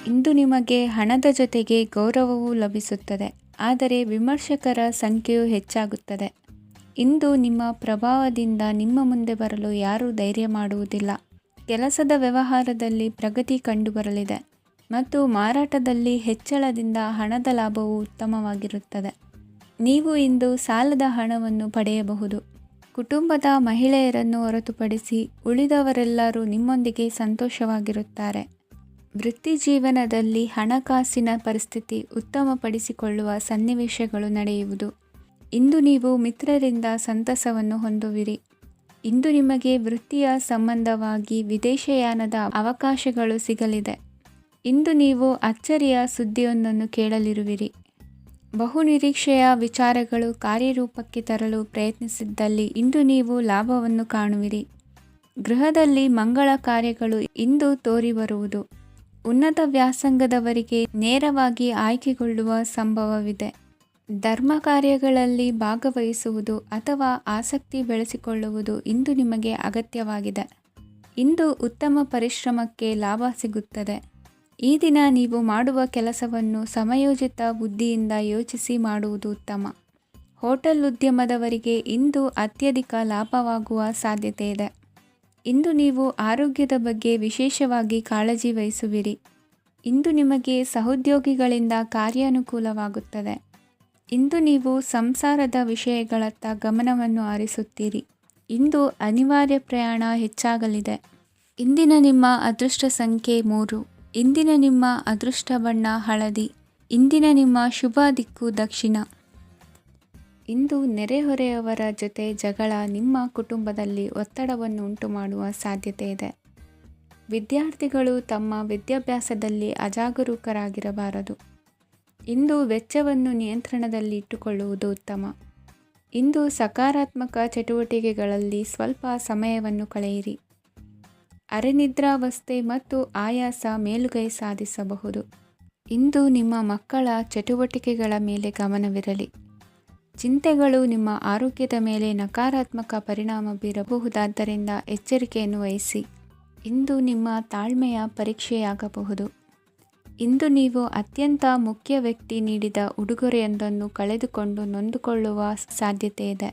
ಇಂದು ನಿಮಗೆ ಹಣದ ಜೊತೆಗೆ ಗೌರವವೂ ಲಭಿಸುತ್ತದೆ, ಆದರೆ ವಿಮರ್ಶಕರ ಸಂಖ್ಯೆಯೂ ಹೆಚ್ಚಾಗುತ್ತದೆ. ಇಂದು ನಿಮ್ಮ ಪ್ರಭಾವದಿಂದ ನಿಮ್ಮ ಮುಂದೆ ಬರಲು ಯಾರೂ ಧೈರ್ಯ ಮಾಡುವುದಿಲ್ಲ. ಕೆಲಸದ ವ್ಯವಹಾರದಲ್ಲಿ ಪ್ರಗತಿ ಕಂಡುಬರಲಿದೆ ಮತ್ತು ಮಾರಾಟದಲ್ಲಿ ಹೆಚ್ಚಳದಿಂದ ಹಣದ ಲಾಭವು ಉತ್ತಮವಾಗಿರುತ್ತದೆ. ನೀವು ಇಂದು ಸಾಲದ ಹಣವನ್ನು ಪಡೆಯಬಹುದು. ಕುಟುಂಬದ ಮಹಿಳೆಯರನ್ನು ಹೊರತುಪಡಿಸಿ ಉಳಿದವರೆಲ್ಲರೂ ನಿಮ್ಮೊಂದಿಗೆ ಸಂತೋಷವಾಗಿರುತ್ತಾರೆ. ವೃತ್ತಿಜೀವನದಲ್ಲಿ ಹಣಕಾಸಿನ ಪರಿಸ್ಥಿತಿ ಉತ್ತಮಪಡಿಸಿಕೊಳ್ಳುವ ಸನ್ನಿವೇಶಗಳು ನಡೆಯುವುದು. ಇಂದು ನೀವು ಮಿತ್ರರಿಂದ ಸಂತಸವನ್ನು ಹೊಂದುವಿರಿ. ಇಂದು ನಿಮಗೆ ವೃತ್ತಿಯ ಸಂಬಂಧವಾಗಿ ವಿದೇಶಯಾನದ ಅವಕಾಶಗಳು ಸಿಗಲಿದೆ. ಇಂದು ನೀವು ಅಚ್ಚರಿಯ ಸುದ್ದಿಯೊಂದನ್ನು ಕೇಳಲಿರುವಿರಿ. ಬಹುನಿರೀಕ್ಷೆಯ ವಿಚಾರಗಳು ಕಾರ್ಯರೂಪಕ್ಕೆ ತರಲು ಪ್ರಯತ್ನಿಸಿದ್ದಲ್ಲಿ ಇಂದು ನೀವು ಲಾಭವನ್ನು ಕಾಣುವಿರಿ. ಗೃಹದಲ್ಲಿ ಮಂಗಳ ಕಾರ್ಯಗಳು ಇಂದು ತೋರಿಬರುವುದು. ಉನ್ನತ ವ್ಯಾಸಂಗದವರಿಗೆ ನೇರವಾಗಿ ಆಯ್ಕೆಗೊಳ್ಳುವ ಸಂಭವವಿದೆ. ಧರ್ಮ ಕಾರ್ಯಗಳಲ್ಲಿ ಭಾಗವಹಿಸುವುದು ಅಥವಾ ಆಸಕ್ತಿ ಬೆಳೆಸಿಕೊಳ್ಳುವುದು ಇಂದು ನಿಮಗೆ ಅಗತ್ಯವಾಗಿದೆ. ಇಂದು ಉತ್ತಮ ಪರಿಶ್ರಮಕ್ಕೆ ಲಾಭ ಸಿಗುತ್ತದೆ. ಈ ದಿನ ನೀವು ಮಾಡುವ ಕೆಲಸವನ್ನು ಸಮಯೋಚಿತ ಬುದ್ಧಿಯಿಂದ ಯೋಚಿಸಿ ಮಾಡುವುದು ಉತ್ತಮ. ಹೋಟೆಲ್ ಉದ್ಯಮದವರಿಗೆ ಇಂದು ಅತ್ಯಧಿಕ ಲಾಭವಾಗುವ ಸಾಧ್ಯತೆ ಇದೆ. ಇಂದು ನೀವು ಆರೋಗ್ಯದ ಬಗ್ಗೆ ವಿಶೇಷವಾಗಿ ಕಾಳಜಿ ವಹಿಸುವಿರಿ. ಇಂದು ನಿಮಗೆ ಸಹೋದ್ಯೋಗಿಗಳಿಂದ ಕಾರ್ಯಾನುಕೂಲವಾಗುತ್ತದೆ. ಇಂದು ನೀವು ಸಂಸಾರದ ವಿಷಯಗಳತ್ತ ಗಮನವನ್ನು ಹರಿಸುತ್ತೀರಿ. ಇಂದು ಅನಿವಾರ್ಯ ಪ್ರಯಾಣ ಹೆಚ್ಚಾಗಲಿದೆ. ಇಂದಿನ ನಿಮ್ಮ ಅದೃಷ್ಟ ಸಂಖ್ಯೆ 3. ಇಂದಿನ ನಿಮ್ಮ ಅದೃಷ್ಟ ಬಣ್ಣ ಹಳದಿ. ಇಂದಿನ ನಿಮ್ಮ ಶುಭ ದಿಕ್ಕು ದಕ್ಷಿಣ. ಇಂದು ನೆರೆಹೊರೆಯವರ ಜೊತೆ ಜಗಳ ನಿಮ್ಮ ಕುಟುಂಬದಲ್ಲಿ ಒತ್ತಡವನ್ನು ಉಂಟುಮಾಡುವ ಸಾಧ್ಯತೆ ಇದೆ. ವಿದ್ಯಾರ್ಥಿಗಳು ತಮ್ಮ ವಿದ್ಯಾಭ್ಯಾಸದಲ್ಲಿ ಅಜಾಗರೂಕರಾಗಿರಬಾರದು. ಇಂದು ವೆಚ್ಚವನ್ನು ನಿಯಂತ್ರಣದಲ್ಲಿ ಇಟ್ಟುಕೊಳ್ಳುವುದು ಉತ್ತಮ. ಇಂದು ಸಕಾರಾತ್ಮಕ ಚಟುವಟಿಕೆಗಳಲ್ಲಿ ಸ್ವಲ್ಪ ಸಮಯವನ್ನು ಕಳೆಯಿರಿ. ಅರೆನಿದ್ರಾವಸ್ಥೆ ಮತ್ತು ಆಯಾಸ ಮೇಲುಗೈ ಸಾಧಿಸಬಹುದು. ಇಂದು ನಿಮ್ಮ ಮಕ್ಕಳ ಚಟುವಟಿಕೆಗಳ ಮೇಲೆ ಗಮನವಿರಲಿ. ಚಿಂತೆಗಳು ನಿಮ್ಮ ಆರೋಗ್ಯದ ಮೇಲೆ ನಕಾರಾತ್ಮಕ ಪರಿಣಾಮ ಬೀರಬಹುದಾದ್ದರಿಂದ ಎಚ್ಚರಿಕೆಯನ್ನು ವಹಿಸಿ. ಇಂದು ನಿಮ್ಮ ತಾಳ್ಮೆಯ ಪರೀಕ್ಷೆಯಾಗಬಹುದು. ಇಂದು ನೀವು ಅತ್ಯಂತ ಮುಖ್ಯ ವ್ಯಕ್ತಿ ನೀಡಿದ ಉಡುಗೊರೆಯೊಂದನ್ನು ಕಳೆದುಕೊಂಡು ನೊಂದುಕೊಳ್ಳುವ ಸಾಧ್ಯತೆ ಇದೆ.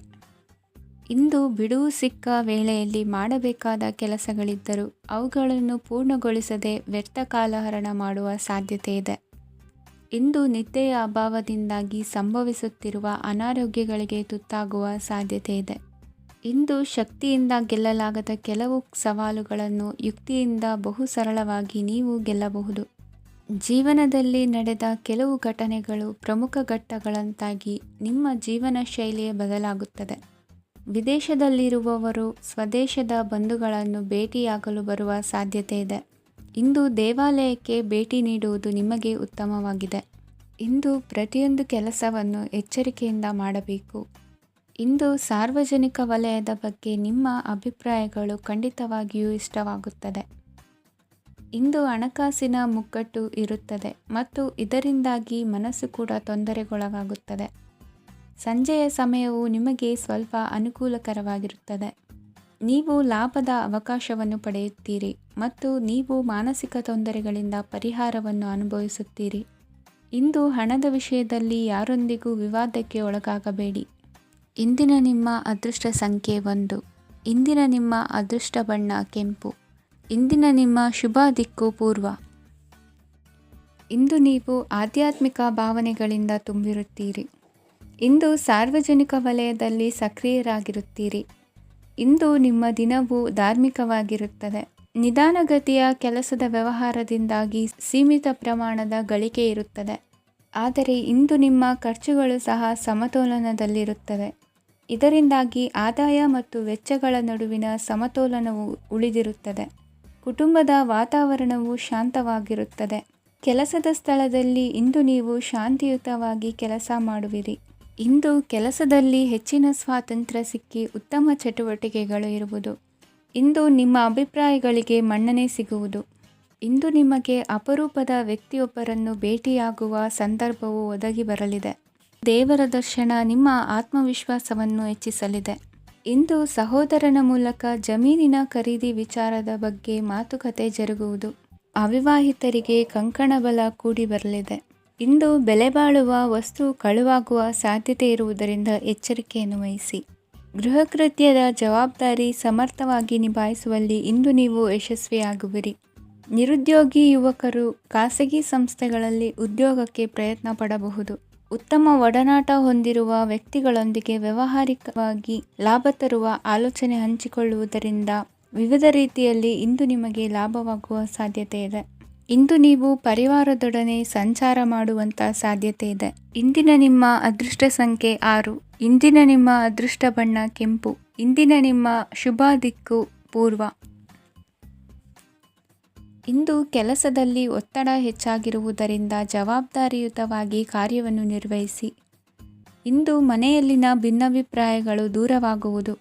ಇಂದು ಬಿಡುವು ಸಿಕ್ಕ ವೇಳೆಯಲ್ಲಿ ಮಾಡಬೇಕಾದ ಕೆಲಸಗಳಿದ್ದರೂ ಅವುಗಳನ್ನು ಪೂರ್ಣಗೊಳಿಸದೆ ವ್ಯರ್ಥ ಕಾಲಹರಣ ಮಾಡುವ ಸಾಧ್ಯತೆ ಇದೆ. ಇಂದು ನಿದ್ದೆಯ ಅಭಾವದಿಂದಾಗಿ ಸಂಭವಿಸುತ್ತಿರುವ ಅನಾರೋಗ್ಯಗಳಿಗೆ ತುತ್ತಾಗುವ ಸಾಧ್ಯತೆ ಇದೆ. ಇಂದು ಶಕ್ತಿಯಿಂದ ಗೆಲ್ಲಲಾಗದ ಕೆಲವು ಸವಾಲುಗಳನ್ನು ಯುಕ್ತಿಯಿಂದ ಬಹು ಸರಳವಾಗಿ ನೀವು ಗೆಲ್ಲಬಹುದು. ಜೀವನದಲ್ಲಿ ನಡೆದ ಕೆಲವು ಘಟನೆಗಳು ಪ್ರಮುಖ ಘಟ್ಟಗಳಂತಾಗಿ ನಿಮ್ಮ ಜೀವನ ಶೈಲಿಯೇ ಬದಲಾಗುತ್ತದೆ. ವಿದೇಶದಲ್ಲಿರುವವರು ಸ್ವದೇಶದ ಬಂಧುಗಳನ್ನು ಭೇಟಿಯಾಗಲು ಬರುವ ಸಾಧ್ಯತೆ ಇದೆ. ಇಂದು ದೇವಾಲಯಕ್ಕೆ ಭೇಟಿ ನೀಡುವುದು ನಿಮಗೆ ಉತ್ತಮವಾಗಿದೆ. ಇಂದು ಪ್ರತಿಯೊಂದು ಕೆಲಸವನ್ನು ಎಚ್ಚರಿಕೆಯಿಂದ ಮಾಡಬೇಕು. ಇಂದು ಸಾರ್ವಜನಿಕ ವಲಯದ ಬಗ್ಗೆ ನಿಮ್ಮ ಅಭಿಪ್ರಾಯಗಳು ಖಂಡಿತವಾಗಿಯೂ ಇಷ್ಟವಾಗುತ್ತದೆ. ಇಂದು ಹಣಕಾಸಿನ ಮುಗ್ಗಟ್ಟು ಇರುತ್ತದೆ ಮತ್ತು ಇದರಿಂದಾಗಿ ಮನಸ್ಸು ಕೂಡ ತೊಂದರೆಗೊಳಗಾಗುತ್ತದೆ. ಸಂಜೆಯ ಸಮಯವು ನಿಮಗೆ ಸ್ವಲ್ಪ ಅನುಕೂಲಕರವಾಗಿರುತ್ತದೆ. ನೀವು ಲಾಭದ ಅವಕಾಶವನ್ನು ಪಡೆಯುತ್ತೀರಿ ಮತ್ತು ನೀವು ಮಾನಸಿಕ ತೊಂದರೆಗಳಿಂದ ಪರಿಹಾರವನ್ನು ಅನುಭವಿಸುತ್ತೀರಿ. ಇಂದು ಹಣದ ವಿಷಯದಲ್ಲಿ ಯಾರೊಂದಿಗೂ ವಿವಾದಕ್ಕೆ ಒಳಗಾಗಬೇಡಿ. ಇಂದಿನ ನಿಮ್ಮ ಅದೃಷ್ಟ ಸಂಖ್ಯೆ 1. ಇಂದಿನ ನಿಮ್ಮ ಅದೃಷ್ಟ ಬಣ್ಣ ಕೆಂಪು. ಇಂದಿನ ನಿಮ್ಮ ಶುಭ ದಿಕ್ಕು ಪೂರ್ವ. ಇಂದು ನೀವು ಆಧ್ಯಾತ್ಮಿಕ ಭಾವನೆಗಳಿಂದ ತುಂಬಿರುತ್ತೀರಿ. ಇಂದು ಸಾರ್ವಜನಿಕ ವಲಯದಲ್ಲಿ ಸಕ್ರಿಯರಾಗಿರುತ್ತೀರಿ. ಇಂದು ನಿಮ್ಮ ದಿನವು ಧಾರ್ಮಿಕವಾಗಿರುತ್ತದೆ. ನಿಧಾನಗತಿಯ ಕೆಲಸದ ವ್ಯವಹಾರದಿಂದಾಗಿ ಸೀಮಿತ ಪ್ರಮಾಣದ ಗಳಿಕೆ ಇರುತ್ತದೆ. ಆದರೆ ಇಂದು ನಿಮ್ಮ ಖರ್ಚುಗಳು ಸಹ ಸಮತೋಲನದಲ್ಲಿರುತ್ತವೆ. ಇದರಿಂದಾಗಿ ಆದಾಯ ಮತ್ತು ವೆಚ್ಚಗಳ ನಡುವಿನ ಸಮತೋಲನವು ಉಳಿದಿರುತ್ತದೆ. ಕುಟುಂಬದ ವಾತಾವರಣವು ಶಾಂತವಾಗಿರುತ್ತದೆ. ಕೆಲಸದ ಸ್ಥಳದಲ್ಲಿ ಇಂದು ನೀವು ಶಾಂತಿಯುತವಾಗಿ ಕೆಲಸ ಮಾಡುವಿರಿ. ಇಂದು ಕೆಲಸದಲ್ಲಿ ಹೆಚ್ಚಿನ ಸ್ವಾತಂತ್ರ್ಯ ಸಿಕ್ಕಿ ಉತ್ತಮ ಚಟುವಟಿಕೆಗಳು ಇರುವುದು. ಇಂದು ನಿಮ್ಮ ಅಭಿಪ್ರಾಯಗಳಿಗೆ ಮನ್ನಣೆ ಸಿಗುವುದು. ಇಂದು ನಿಮಗೆ ಅಪರೂಪದ ವ್ಯಕ್ತಿಯೊಬ್ಬರನ್ನು ಭೇಟಿಯಾಗುವ ಸಂದರ್ಭವು ಒದಗಿ ಬರಲಿದೆ. ದೇವರ ದರ್ಶನ ನಿಮ್ಮ ಆತ್ಮವಿಶ್ವಾಸವನ್ನು ಹೆಚ್ಚಿಸಲಿದೆ. ಇಂದು ಸಹೋದರನ ಮೂಲಕ ಜಮೀನಿನ ಖರೀದಿ ವಿಚಾರದ ಬಗ್ಗೆ ಮಾತುಕತೆ ಜರುಗುವುದು. ಅವಿವಾಹಿತರಿಗೆ ಕಂಕಣ ಬಲ ಕೂಡಿ ಬರಲಿದೆ. ಇಂದು ಬೆಲೆಬಾಳುವ ವಸ್ತು ಕಳುವಾಗುವ ಸಾಧ್ಯತೆ ಇರುವುದರಿಂದ ಎಚ್ಚರಿಕೆಯನ್ನು ವಹಿಸಿ. ಗೃಹ ಕೃತ್ಯದ ಜವಾಬ್ದಾರಿ ಸಮರ್ಥವಾಗಿ ನಿಭಾಯಿಸುವಲ್ಲಿ ಇಂದು ನೀವು ಯಶಸ್ವಿಯಾಗುವಿರಿ. ನಿರುದ್ಯೋಗಿ ಯುವಕರು ಖಾಸಗಿ ಸಂಸ್ಥೆಗಳಲ್ಲಿ ಉದ್ಯೋಗಕ್ಕೆ ಪ್ರಯತ್ನ ಪಡಬಹುದು. ಉತ್ತಮ ಒಡನಾಟ ಹೊಂದಿರುವ ವ್ಯಕ್ತಿಗಳೊಂದಿಗೆ ವ್ಯಾವಹಾರಿಕವಾಗಿ ಲಾಭ ತರುವ ಆಲೋಚನೆ ಹಂಚಿಕೊಳ್ಳುವುದರಿಂದ ವಿವಿಧ ರೀತಿಯಲ್ಲಿ ಇಂದು ನಿಮಗೆ ಲಾಭವಾಗುವ ಸಾಧ್ಯತೆ ಇದೆ. ಇಂದು ನೀವು ಪರಿವಾರದೊಡನೆ ಸಂಚಾರ ಮಾಡುವಂಥ ಸಾಧ್ಯತೆ ಇದೆ. ಇಂದಿನ ನಿಮ್ಮ ಅದೃಷ್ಟ ಸಂಖ್ಯೆ 6. ಇಂದಿನ ನಿಮ್ಮ ಅದೃಷ್ಟ ಬಣ್ಣ ಕೆಂಪು. ಇಂದಿನ ನಿಮ್ಮ ಶುಭ ದಿಕ್ಕು ಪೂರ್ವ. ಇಂದು ಕೆಲಸದಲ್ಲಿ ಒತ್ತಡ ಹೆಚ್ಚಾಗಿರುವುದರಿಂದ ಜವಾಬ್ದಾರಿಯುತವಾಗಿ ಕಾರ್ಯವನ್ನು ನಿರ್ವಹಿಸಿ. ಇಂದು ಮನೆಯಲ್ಲಿನ ಭಿನ್ನಾಭಿಪ್ರಾಯಗಳು ದೂರವಾಗುವುದು.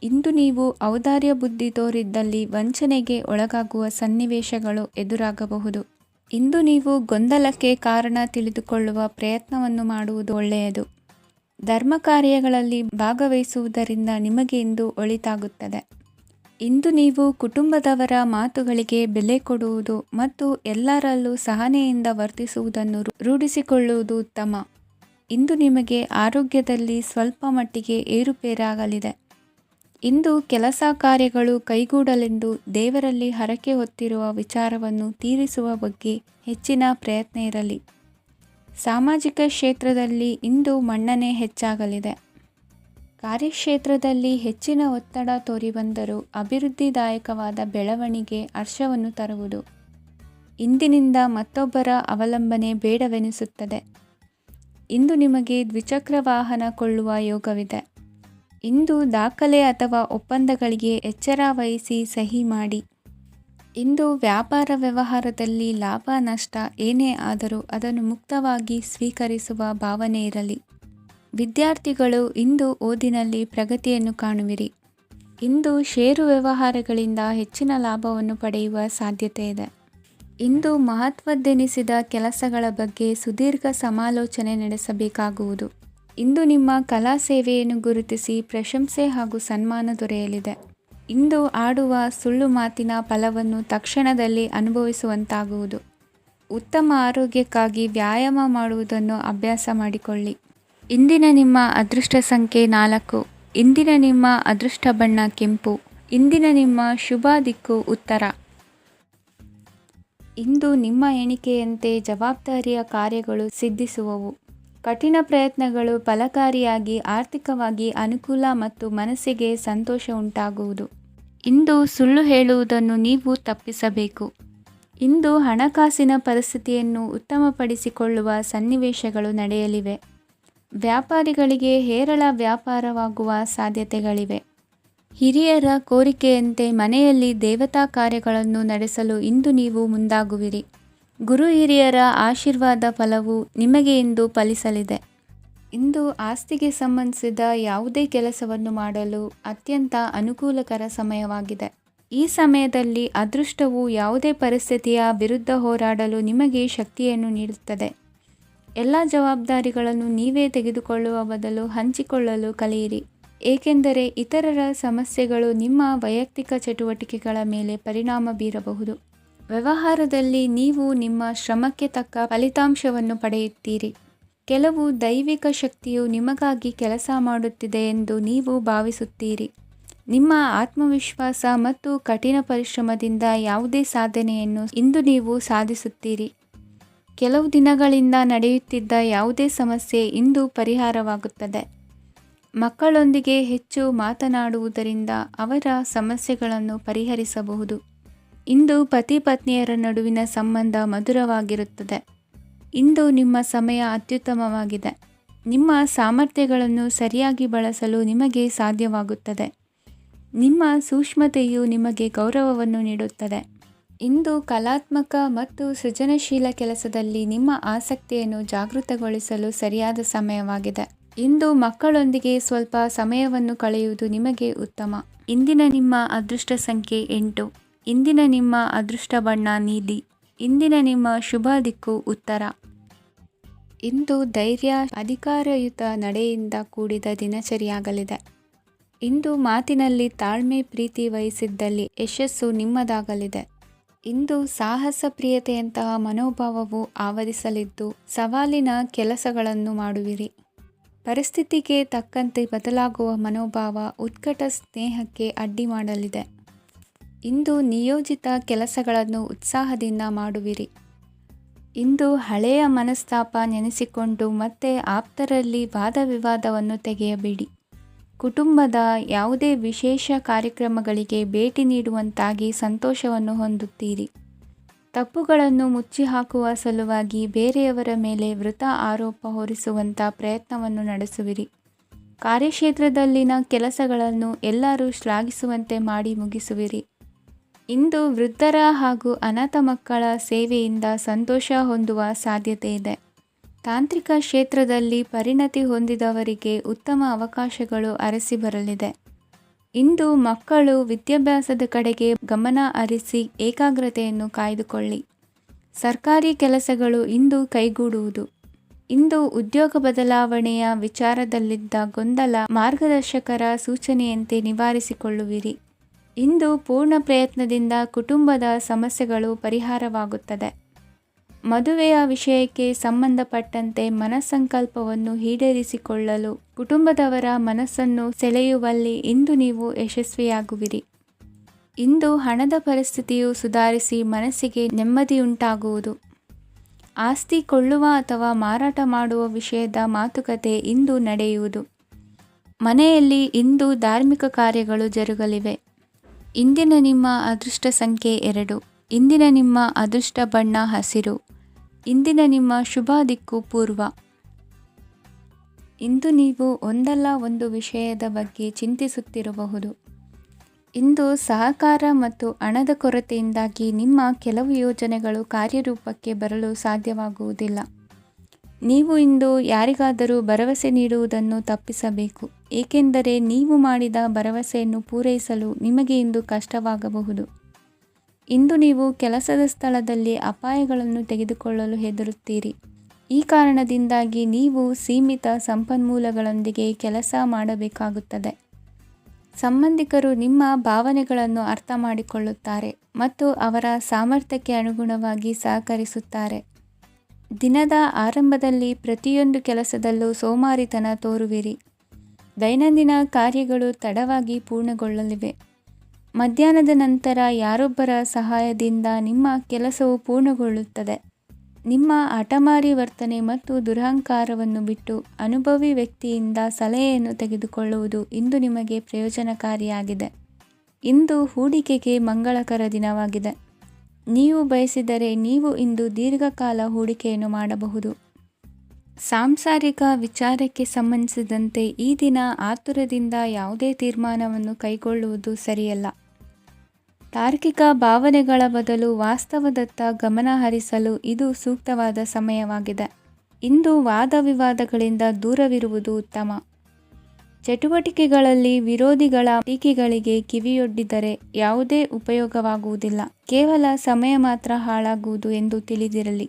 ಇಂದು ನೀವು ಔದಾರ್ಯ ಬುದ್ಧಿ ತೋರಿದ್ದಲ್ಲಿ ವಂಚನೆಗೆ ಒಳಗಾಗುವ ಸನ್ನಿವೇಶಗಳು ಎದುರಾಗಬಹುದು. ಇಂದು ನೀವು ಗೊಂದಲಕ್ಕೆ ಕಾರಣ ತಿಳಿದುಕೊಳ್ಳುವ ಪ್ರಯತ್ನವನ್ನು ಮಾಡುವುದು ಒಳ್ಳೆಯದು. ಧರ್ಮ ಕಾರ್ಯಗಳಲ್ಲಿ ಭಾಗವಹಿಸುವುದರಿಂದ ನಿಮಗೆ ಇಂದು ಒಳಿತಾಗುತ್ತದೆ. ಇಂದು ನೀವು ಕುಟುಂಬದವರ ಮಾತುಗಳಿಗೆ ಬೆಲೆ ಕೊಡುವುದು ಮತ್ತು ಎಲ್ಲರಲ್ಲೂ ಸಹನೆಯಿಂದ ವರ್ತಿಸುವುದನ್ನು ರೂಢಿಸಿಕೊಳ್ಳುವುದು ಉತ್ತಮ. ಇಂದು ನಿಮಗೆ ಆರೋಗ್ಯದಲ್ಲಿ ಸ್ವಲ್ಪ ಮಟ್ಟಿಗೆ ಏರುಪೇರಾಗಲಿದೆ. ಇಂದು ಕೆಲಸ ಕಾರ್ಯಗಳು ಕೈಗೂಡಲೆಂದು ದೇವರಲ್ಲಿ ಹರಕೆ ಹೊತ್ತಿರುವ ವಿಚಾರವನ್ನು ತೀರಿಸುವ ಬಗ್ಗೆ ಹೆಚ್ಚಿನ ಪ್ರಯತ್ನ ಇರಲಿ. ಸಾಮಾಜಿಕ ಕ್ಷೇತ್ರದಲ್ಲಿ ಇಂದು ಮನ್ನಣೆ ಹೆಚ್ಚಾಗಲಿದೆ. ಕಾರ್ಯಕ್ಷೇತ್ರದಲ್ಲಿ ಹೆಚ್ಚಿನ ಒತ್ತಡ ತೋರಿಬಂದರೂ ಅಭಿವೃದ್ಧಿದಾಯಕವಾದ ಬೆಳವಣಿಗೆ ಹರ್ಷವನ್ನು ತರುವುದು. ಇಂದಿನಿಂದ ಮತ್ತೊಬ್ಬರ ಅವಲಂಬನೆ ಬೇಡವೆನಿಸುತ್ತದೆ. ಇಂದು ನಿಮಗೆ ದ್ವಿಚಕ್ರ ವಾಹನ ಕೊಳ್ಳುವ ಯೋಗವಿದೆ. ಇಂದು ದಾಖಲೆ ಅಥವಾ ಒಪ್ಪಂದಗಳಿಗೆ ಎಚ್ಚರ ವಹಿಸಿ ಸಹಿ ಮಾಡಿ. ಇಂದು ವ್ಯಾಪಾರ ವ್ಯವಹಾರದಲ್ಲಿ ಲಾಭ ನಷ್ಟ ಏನೇ ಆದರೂ ಅದನ್ನು ಮುಕ್ತವಾಗಿ ಸ್ವೀಕರಿಸುವ ಭಾವನೆ ಇರಲಿ. ವಿದ್ಯಾರ್ಥಿಗಳು ಇಂದು ಓದಿನಲ್ಲಿ ಪ್ರಗತಿಯನ್ನು ಕಾಣುವಿರಿ. ಇಂದು ಷೇರು ವ್ಯವಹಾರಗಳಿಂದ ಹೆಚ್ಚಿನ ಲಾಭವನ್ನು ಪಡೆಯುವ ಸಾಧ್ಯತೆ ಇದೆ. ಇಂದು ಮಹತ್ವದ್ದೆನಿಸಿದ ಕೆಲಸಗಳ ಬಗ್ಗೆ ಸುದೀರ್ಘ ಸಮಾಲೋಚನೆ ನಡೆಸಬೇಕಾಗುವುದು. ಇಂದು ನಿಮ್ಮ ಕಲಾ ಸೇವೆಯನ್ನು ಗುರುತಿಸಿ ಪ್ರಶಂಸೆ ಹಾಗೂ ಸನ್ಮಾನ ದೊರೆಯಲಿದೆ. ಇಂದು ಆಡುವ ಸುಳ್ಳು ಮಾತಿನ ಫಲವನ್ನು ತಕ್ಷಣದಲ್ಲಿ ಅನುಭವಿಸುವಂತಾಗುವುದು. ಉತ್ತಮ ಆರೋಗ್ಯಕ್ಕಾಗಿ ವ್ಯಾಯಾಮ ಮಾಡುವುದನ್ನು ಅಭ್ಯಾಸ ಮಾಡಿಕೊಳ್ಳಿ. ಇಂದಿನ ನಿಮ್ಮ ಅದೃಷ್ಟ ಸಂಖ್ಯೆ 4. ಇಂದಿನ ನಿಮ್ಮ ಅದೃಷ್ಟ ಬಣ್ಣ ಕೆಂಪು. ಇಂದಿನ ನಿಮ್ಮ ಶುಭ ದಿಕ್ಕು ಉತ್ತರ. ಇಂದು ನಿಮ್ಮ ಎಣಿಕೆಯಂತೆ ಜವಾಬ್ದಾರಿಯ ಕಾರ್ಯಗಳು ಸಿದ್ಧಿಸುವವು. ಕಠಿಣ ಪ್ರಯತ್ನಗಳು ಫಲಕಾರಿಯಾಗಿ ಆರ್ಥಿಕವಾಗಿ ಅನುಕೂಲ ಮತ್ತು ಮನಸ್ಸಿಗೆ ಸಂತೋಷ ಉಂಟಾಗುವುದು. ಇಂದು ಸುಳ್ಳು ಹೇಳುವುದನ್ನು ನೀವು ತಪ್ಪಿಸಬೇಕು. ಇಂದು ಹಣಕಾಸಿನ ಪರಿಸ್ಥಿತಿಯನ್ನು ಉತ್ತಮಪಡಿಸಿಕೊಳ್ಳುವ ಸನ್ನಿವೇಶಗಳು ನಡೆಯಲಿವೆ. ವ್ಯಾಪಾರಿಗಳಿಗೆ ಹೇರಳ ವ್ಯಾಪಾರವಾಗುವ ಸಾಧ್ಯತೆಗಳಿವೆ. ಹಿರಿಯರ ಕೋರಿಕೆಯಂತೆ ಮನೆಯಲ್ಲಿ ದೇವತಾ ಕಾರ್ಯಗಳನ್ನು ನಡೆಸಲು ಇಂದು ನೀವು ಮುಂದಾಗುವಿರಿ. ಗುರು ಹಿರಿಯರ ಆಶೀರ್ವಾದ ಫಲವು ನಿಮಗೆ ಇಂದು ಫಲಿಸಲಿದೆ. ಇಂದು ಆಸ್ತಿಗೆ ಸಂಬಂಧಿಸಿದ ಯಾವುದೇ ಕೆಲಸವನ್ನು ಮಾಡಲು ಅತ್ಯಂತ ಅನುಕೂಲಕರ ಸಮಯವಾಗಿದೆ. ಈ ಸಮಯದಲ್ಲಿ ಅದೃಷ್ಟವು ಯಾವುದೇ ಪರಿಸ್ಥಿತಿಯ ವಿರುದ್ಧ ಹೋರಾಡಲು ನಿಮಗೆ ಶಕ್ತಿಯನ್ನು ನೀಡುತ್ತದೆ. ಎಲ್ಲ ಜವಾಬ್ದಾರಿಗಳನ್ನು ನೀವೇ ತೆಗೆದುಕೊಳ್ಳುವ ಬದಲು ಹಂಚಿಕೊಳ್ಳಲು ಕಲಿಯಿರಿ. ಏಕೆಂದರೆ ಇತರರ ಸಮಸ್ಯೆಗಳು ನಿಮ್ಮ ವೈಯಕ್ತಿಕ ಚಟುವಟಿಕೆಗಳ ಮೇಲೆ ಪರಿಣಾಮ ಬೀರಬಹುದು. ವ್ಯವಹಾರದಲ್ಲಿ ನೀವು ನಿಮ್ಮ ಶ್ರಮಕ್ಕೆ ತಕ್ಕ ಫಲಿತಾಂಶವನ್ನು ಪಡೆಯುತ್ತೀರಿ. ಕೆಲವು ದೈವಿಕ ಶಕ್ತಿಯು ನಿಮಗಾಗಿ ಕೆಲಸ ಮಾಡುತ್ತಿದೆ ಎಂದು ನೀವು ಭಾವಿಸುತ್ತೀರಿ. ನಿಮ್ಮ ಆತ್ಮವಿಶ್ವಾಸ ಮತ್ತು ಕಠಿಣ ಪರಿಶ್ರಮದಿಂದ ಯಾವುದೇ ಸಾಧನೆಯನ್ನು ಇಂದು ನೀವು ಸಾಧಿಸುತ್ತೀರಿ. ಕೆಲವು ದಿನಗಳಿಂದ ನಡೆಯುತ್ತಿದ್ದ ಯಾವುದೇ ಸಮಸ್ಯೆ ಇಂದು ಪರಿಹಾರವಾಗುತ್ತದೆ. ಮಕ್ಕಳೊಂದಿಗೆ ಹೆಚ್ಚು ಮಾತನಾಡುವುದರಿಂದ ಅವರ ಸಮಸ್ಯೆಗಳನ್ನು ಪರಿಹರಿಸಬಹುದು. ಇಂದು ಪತಿ ಪತ್ನಿಯರ ನಡುವಿನ ಸಂಬಂಧ ಮಧುರವಾಗಿರುತ್ತದೆ. ಇಂದು ನಿಮ್ಮ ಸಮಯ ಅತ್ಯುತ್ತಮವಾಗಿದೆ. ನಿಮ್ಮ ಸಾಮರ್ಥ್ಯಗಳನ್ನು ಸರಿಯಾಗಿ ಬಳಸಲು ನಿಮಗೆ ಸಾಧ್ಯವಾಗುತ್ತದೆ. ನಿಮ್ಮ ಸೂಕ್ಷ್ಮತೆಯು ನಿಮಗೆ ಗೌರವವನ್ನು ನೀಡುತ್ತದೆ. ಇಂದು ಕಲಾತ್ಮಕ ಮತ್ತು ಸೃಜನಶೀಲ ಕೆಲಸದಲ್ಲಿ ನಿಮ್ಮ ಆಸಕ್ತಿಯನ್ನು ಜಾಗೃತಗೊಳಿಸಲು ಸರಿಯಾದ ಸಮಯವಾಗಿದೆ. ಇಂದು ಮಕ್ಕಳೊಂದಿಗೆ ಸ್ವಲ್ಪ ಸಮಯವನ್ನು ಕಳೆಯುವುದು ನಿಮಗೆ ಉತ್ತಮ. ಇಂದಿನ ನಿಮ್ಮ ಅದೃಷ್ಟ ಸಂಖ್ಯೆ 8. ಇಂದಿನ ನಿಮ್ಮ ಅದೃಷ್ಟ ಬಣ್ಣ ನೀಲಿ. ಇಂದಿನ ನಿಮ್ಮ ಶುಭ ದಿಕ್ಕು ಉತ್ತರ. ಇಂದು ಧೈರ್ಯ, ಅಧಿಕಾರಯುತ ನಡೆಯಿಂದ ಕೂಡಿದ ದಿನಚರಿಯಾಗಲಿದೆ. ಇಂದು ಮಾತಿನಲ್ಲಿ ತಾಳ್ಮೆ, ಪ್ರೀತಿ ವಹಿಸಿದ್ದಲ್ಲಿ ಯಶಸ್ಸು ನಿಮ್ಮದಾಗಲಿದೆ. ಇಂದು ಸಾಹಸ ಪ್ರಿಯತೆಯಂತಹ ಮನೋಭಾವವು ಆವರಿಸಲಿದ್ದು ಸವಾಲಿನ ಕೆಲಸಗಳನ್ನು ಮಾಡುವಿರಿ. ಪರಿಸ್ಥಿತಿಗೆ ತಕ್ಕಂತೆ ಬದಲಾಗುವ ಮನೋಭಾವ ಉತ್ಕಟ ಸ್ನೇಹಕ್ಕೆ ಅಡ್ಡಿ ಮಾಡಲಿದೆ. ಇಂದು ನಿಯೋಜಿತ ಕೆಲಸಗಳನ್ನು ಉತ್ಸಾಹದಿಂದ ಮಾಡುವಿರಿ. ಇಂದು ಹಳೆಯ ಮನಸ್ತಾಪ ನೆನೆಸಿಕೊಂಡು ಮತ್ತೆ ಆಪ್ತರಲ್ಲಿ ವಾದ ವಿವಾದವನ್ನು ತೆಗೆಯಬೇಡಿ. ಕುಟುಂಬದ ಯಾವುದೇ ವಿಶೇಷ ಕಾರ್ಯಕ್ರಮಗಳಿಗೆ ಭೇಟಿ ನೀಡುವಂತಾಗಿ ಸಂತೋಷವನ್ನು ಹೊಂದುತ್ತೀರಿ. ತಪ್ಪುಗಳನ್ನು ಮುಚ್ಚಿಹಾಕುವ ಸಲುವಾಗಿ ಬೇರೆಯವರ ಮೇಲೆ ವೃಥಾ ಆರೋಪ ಹೊರಿಸುವಂಥ ಪ್ರಯತ್ನವನ್ನು ನಡೆಸುವಿರಿ. ಕಾರ್ಯಕ್ಷೇತ್ರದಲ್ಲಿನ ಕೆಲಸಗಳನ್ನು ಎಲ್ಲರೂ ಶ್ಲಾಘಿಸುವಂತೆ ಮಾಡಿ ಮುಗಿಸುವಿರಿ. ಇಂದು ವೃದ್ಧರ ಹಾಗೂ ಅನಾಥ ಮಕ್ಕಳ ಸೇವೆಯಿಂದ ಸಂತೋಷ ಹೊಂದುವ ಸಾಧ್ಯತೆ ಇದೆ. ತಾಂತ್ರಿಕ ಕ್ಷೇತ್ರದಲ್ಲಿ ಪರಿಣತಿ ಹೊಂದಿದವರಿಗೆ ಉತ್ತಮ ಅವಕಾಶಗಳು ಅರಸಿ ಬರಲಿದೆ. ಇಂದು ಮಕ್ಕಳು ವಿದ್ಯಾಭ್ಯಾಸದ ಕಡೆಗೆ ಗಮನ ಹರಿಸಿ ಏಕಾಗ್ರತೆಯನ್ನು ಕಾಯ್ದುಕೊಳ್ಳಿ. ಸರ್ಕಾರಿ ಕೆಲಸಗಳು ಇಂದು ಕೈಗೂಡುವುದು. ಇಂದು ಉದ್ಯೋಗ ಬದಲಾವಣೆಯ ವಿಚಾರದಲ್ಲಿದ್ದ ಗೊಂದಲ ಮಾರ್ಗದರ್ಶಕರ ಸೂಚನೆಯಂತೆ ನಿವಾರಿಸಿಕೊಳ್ಳುವಿರಿ. ಇಂದು ಪೂರ್ಣ ಪ್ರಯತ್ನದಿಂದ ಕುಟುಂಬದ ಸಮಸ್ಯೆಗಳು ಪರಿಹಾರವಾಗುತ್ತದೆ. ಮದುವೆಯ ವಿಷಯಕ್ಕೆ ಸಂಬಂಧಪಟ್ಟಂತೆ ಮನಸ್ಸಂಕಲ್ಪವನ್ನು ಈಡೇರಿಸಿಕೊಳ್ಳಲು ಕುಟುಂಬದವರ ಮನಸ್ಸನ್ನು ಸೆಳೆಯುವಲ್ಲಿ ಇಂದು ನೀವು ಯಶಸ್ವಿಯಾಗುವಿರಿ. ಇಂದು ಹಣದ ಪರಿಸ್ಥಿತಿಯು ಸುಧಾರಿಸಿ ಮನಸ್ಸಿಗೆ ನೆಮ್ಮದಿಯುಂಟಾಗುವುದು. ಆಸ್ತಿ ಕೊಳ್ಳುವ ಅಥವಾ ಮಾರಾಟ ಮಾಡುವ ವಿಷಯದ ಮಾತುಕತೆ ಇಂದು ನಡೆಯುವುದು. ಮನೆಯಲ್ಲಿ ಇಂದು ಧಾರ್ಮಿಕ ಕಾರ್ಯಗಳು ಜರುಗಲಿವೆ. ಇಂದಿನ ನಿಮ್ಮ ಅದೃಷ್ಟ ಸಂಖ್ಯೆ 2. ಇಂದಿನ ನಿಮ್ಮ ಅದೃಷ್ಟ ಬಣ್ಣ ಹಸಿರು. ಇಂದಿನ ನಿಮ್ಮ ಶುಭ ದಿಕ್ಕು ಪೂರ್ವ. ಇಂದು ನೀವು ಒಂದಲ್ಲ ಒಂದು ವಿಷಯದ ಬಗ್ಗೆ ಚಿಂತಿಸುತ್ತಿರಬಹುದು. ಇಂದು ಸಹಕಾರ ಮತ್ತು ಹಣದ ಕೊರತೆಯಿಂದಾಗಿ ನಿಮ್ಮ ಕೆಲವು ಯೋಜನೆಗಳು ಕಾರ್ಯರೂಪಕ್ಕೆ ಬರಲು ಸಾಧ್ಯವಾಗುವುದಿಲ್ಲ. ನೀವು ಇಂದು ಯಾರಿಗಾದರೂ ಭರವಸೆ ನೀಡುವುದನ್ನು ತಪ್ಪಿಸಬೇಕು, ಏಕೆಂದರೆ ನೀವು ಮಾಡಿದ ಭರವಸೆಯನ್ನು ಪೂರೈಸಲು ನಿಮಗೆ ಇಂದು ಕಷ್ಟವಾಗಬಹುದು. ಇಂದು ನೀವು ಕೆಲಸದ ಸ್ಥಳದಲ್ಲಿ ಅಪಾಯಗಳನ್ನು ತೆಗೆದುಕೊಳ್ಳಲು ಹೆದರುತ್ತೀರಿ. ಈ ಕಾರಣದಿಂದಾಗಿ ನೀವು ಸೀಮಿತ ಸಂಪನ್ಮೂಲಗಳೊಂದಿಗೆ ಕೆಲಸ ಮಾಡಬೇಕಾಗುತ್ತದೆ. ಸಂಬಂಧಿಕರು ನಿಮ್ಮ ಭಾವನೆಗಳನ್ನು ಅರ್ಥ ಮಾಡಿಕೊಳ್ಳುತ್ತಾರೆ ಮತ್ತು ಅವರ ಸಾಮರ್ಥ್ಯಕ್ಕೆ ಅನುಗುಣವಾಗಿ ಸಹಕರಿಸುತ್ತಾರೆ. ದಿನದ ಆರಂಭದಲ್ಲಿ ಪ್ರತಿಯೊಂದು ಕೆಲಸದಲ್ಲೂ ಸೋಮಾರಿತನ ತೋರುವಿರಿ. ದೈನಂದಿನ ಕಾರ್ಯಗಳು ತಡವಾಗಿ ಪೂರ್ಣಗೊಳ್ಳಲಿವೆ. ಮಧ್ಯಾಹ್ನದ ನಂತರ ಯಾರೊಬ್ಬರ ಸಹಾಯದಿಂದ ನಿಮ್ಮ ಕೆಲಸವು ಪೂರ್ಣಗೊಳ್ಳುತ್ತದೆ. ನಿಮ್ಮ ಹಠಮಾರಿ ವರ್ತನೆ ಮತ್ತು ದುರಹಂಕಾರವನ್ನು ಬಿಟ್ಟು ಅನುಭವಿ ವ್ಯಕ್ತಿಯಿಂದ ಸಲಹೆಯನ್ನು ತೆಗೆದುಕೊಳ್ಳುವುದು ಇಂದು ನಿಮಗೆ ಪ್ರಯೋಜನಕಾರಿಯಾಗಿದೆ. ಇಂದು ಹೂಡಿಕೆಗೆ ಮಂಗಳಕರ ದಿನವಾಗಿದೆ. ನೀವು ಬಯಸಿದರೆ ನೀವು ಇಂದು ದೀರ್ಘಕಾಲ ಹೂಡಿಕೆಯನ್ನು ಮಾಡಬಹುದು. ಸಾಂಸಾರಿಕ ವಿಚಾರಕ್ಕೆ ಸಂಬಂಧಿಸಿದಂತೆ ಈ ದಿನ ಆತುರದಿಂದ ಯಾವುದೇ ತೀರ್ಮಾನವನ್ನು ಕೈಗೊಳ್ಳುವುದು ಸರಿಯಲ್ಲ. ತಾರ್ಕಿಕ ಭಾವನೆಗಳ ಬದಲು ವಾಸ್ತವದತ್ತ ಗಮನ ಹರಿಸಲು ಇದು ಸೂಕ್ತವಾದ ಸಮಯವಾಗಿದೆ. ಇಂದು ವಾದ ವಿವಾದಗಳಿಂದ ದೂರವಿರುವುದು ಉತ್ತಮ. ಚಟುವಟಿಕೆಗಳಲ್ಲಿ ವಿರೋಧಿಗಳ ಟೀಕೆಗಳಿಗೆ ಕಿವಿಯೊಡ್ಡಿದರೆ ಯಾವುದೇ ಉಪಯೋಗವಾಗುವುದಿಲ್ಲ, ಕೇವಲ ಸಮಯ ಮಾತ್ರ ಹಾಳಾಗುವುದು ಎಂದು ತಿಳಿದಿರಲಿ.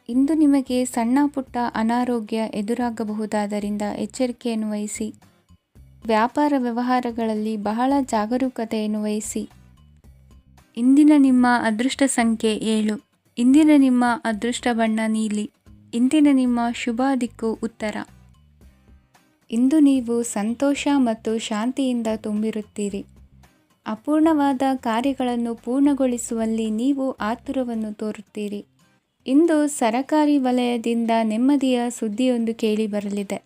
ಇಂದು ನಿಮಗೆ ಸಣ್ಣ ಪುಟ್ಟ ಅನಾರೋಗ್ಯ ಎದುರಾಗಬಹುದಾದ್ದರಿಂದ ಎಚ್ಚರಿಕೆಯನ್ನು ವಹಿಸಿ. ವ್ಯಾಪಾರ ವ್ಯವಹಾರಗಳಲ್ಲಿ ಬಹಳ ಜಾಗರೂಕತೆಯನ್ನು ವಹಿಸಿ. ಇಂದಿನ ನಿಮ್ಮ ಅದೃಷ್ಟ ಸಂಖ್ಯೆ 7. ಇಂದಿನ ನಿಮ್ಮ ಅದೃಷ್ಟ ಬಣ್ಣ ನೀಲಿ. ಇಂದಿನ ನಿಮ್ಮ ಶುಭ ದಿಕ್ಕು ಉತ್ತರ. ಇಂದು ನೀವು ಸಂತೋಷ ಮತ್ತು ಶಾಂತಿಯಿಂದ ತುಂಬಿರುತ್ತೀರಿ. ಅಪೂರ್ಣವಾದ ಕಾರ್ಯಗಳನ್ನು ಪೂರ್ಣಗೊಳಿಸುವಲ್ಲಿ ನೀವು ಆತುರವನ್ನು ತೋರುತ್ತೀರಿ. ಇಂದು ಸರಕಾರಿ ವಲಯದಿಂದ ನೆಮ್ಮದಿಯ ಸುದ್ದಿಯೊಂದು ಕೇಳಿಬರಲಿದೆ.